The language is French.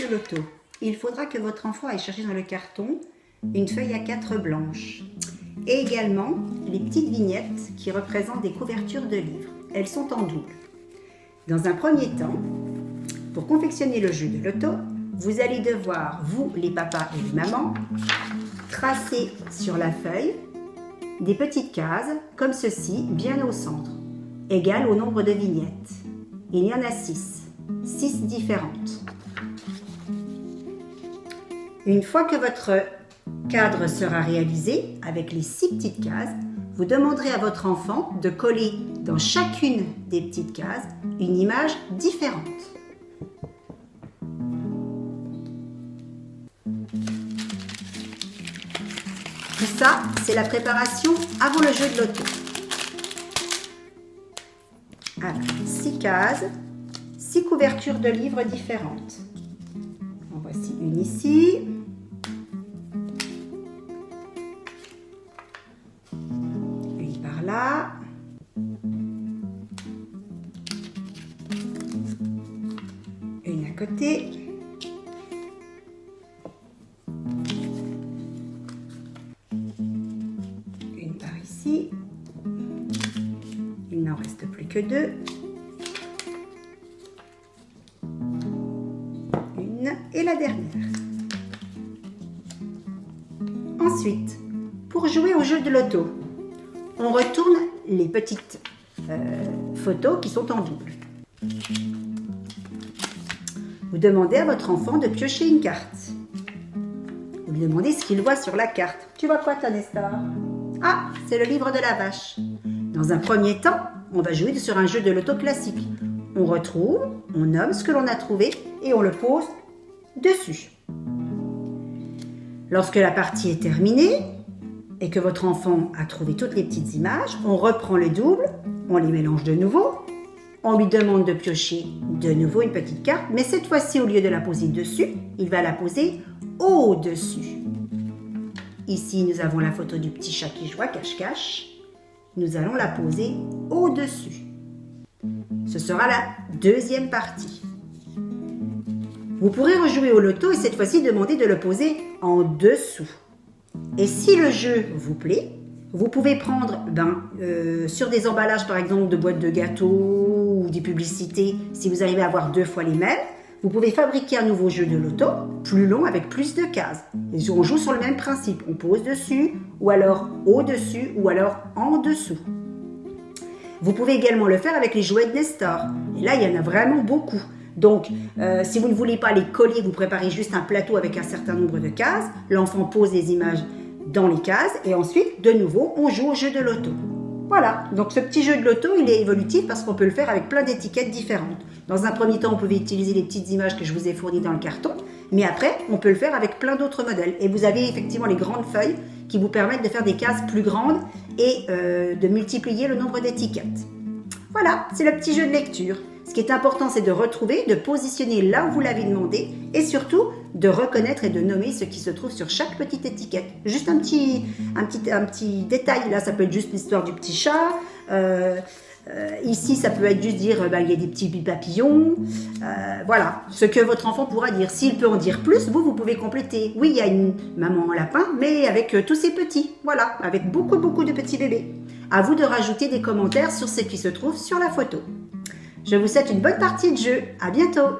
loto. Il faudra que votre enfant aille chercher dans le carton une feuille A4 blanche. Et également les petites vignettes qui représentent des couvertures de livres. Elles sont en double. Dans un premier temps, pour confectionner le jeu de loto, vous allez devoir, vous les papas et les mamans, tracer sur la feuille des petites cases comme ceci, bien au centre, égales au nombre de vignettes. Il y en a 6 différentes. Une fois que votre cadre sera réalisé avec les 6 petites cases, vous demanderez à votre enfant de coller dans chacune des petites cases une image différente. Tout ça, c'est la préparation avant le jeu de loto. Alors, 6 cases, 6 couvertures de livres différentes. En voici une ici. Une par là. Une à côté. Une par ici. Il n'en reste plus que 2. Une et la dernière. Ensuite, pour jouer au jeu de loto, on retourne les petites photos qui sont en double. Vous demandez à votre enfant de piocher une carte. Vous lui demandez ce qu'il voit sur la carte. Tu vois quoi, ta Nestor? Ah, c'est le livre de la vache. Dans un premier temps, on va jouer sur un jeu de loto classique. On retrouve, on nomme ce que l'on a trouvé et on le pose dessus. Lorsque la partie est terminée et que votre enfant a trouvé toutes les petites images, on reprend le double, on les mélange de nouveau, on lui demande de piocher de nouveau une petite carte, mais cette fois-ci, au lieu de la poser dessus, il va la poser au-dessus. Ici, nous avons la photo du petit chat qui joue à cache-cache. Nous allons la poser au-dessus. Ce sera la deuxième partie. Vous pourrez rejouer au loto et cette fois-ci demander de le poser en dessous. Et si le jeu vous plaît, vous pouvez prendre sur des emballages par exemple de boîtes de gâteaux ou des publicités, si vous arrivez à avoir 2 fois les mêmes, vous pouvez fabriquer un nouveau jeu de loto, plus long avec plus de cases. Et on joue sur le même principe, on pose dessus, ou alors au-dessus, ou alors en dessous. Vous pouvez également le faire avec les jouets de Nestor. Et là, il y en a vraiment beaucoup. Donc, si vous ne voulez pas les coller, vous préparez juste un plateau avec un certain nombre de cases. L'enfant pose les images dans les cases et ensuite, de nouveau, on joue au jeu de loto. Voilà, donc ce petit jeu de loto, il est évolutif parce qu'on peut le faire avec plein d'étiquettes différentes. Dans un premier temps, vous pouvez utiliser les petites images que je vous ai fournies dans le carton, mais après, on peut le faire avec plein d'autres modèles. Et vous avez effectivement les grandes feuilles qui vous permettent de faire des cases plus grandes et de multiplier le nombre d'étiquettes. Voilà, c'est le petit jeu de lecture. Ce qui est important, c'est de retrouver, de positionner là où vous l'avez demandé et surtout de reconnaître et de nommer ce qui se trouve sur chaque petite étiquette. Juste un petit détail, là ça peut être juste l'histoire du petit chat. Ici, ça peut être juste dire il y a des petits papillons. Voilà, ce que votre enfant pourra dire. S'il peut en dire plus, vous pouvez compléter. Oui, il y a une maman lapin, mais avec tous ses petits. Voilà, avec beaucoup de petits bébés. À vous de rajouter des commentaires sur ce qui se trouve sur la photo. Je vous souhaite une bonne partie de jeu. À bientôt!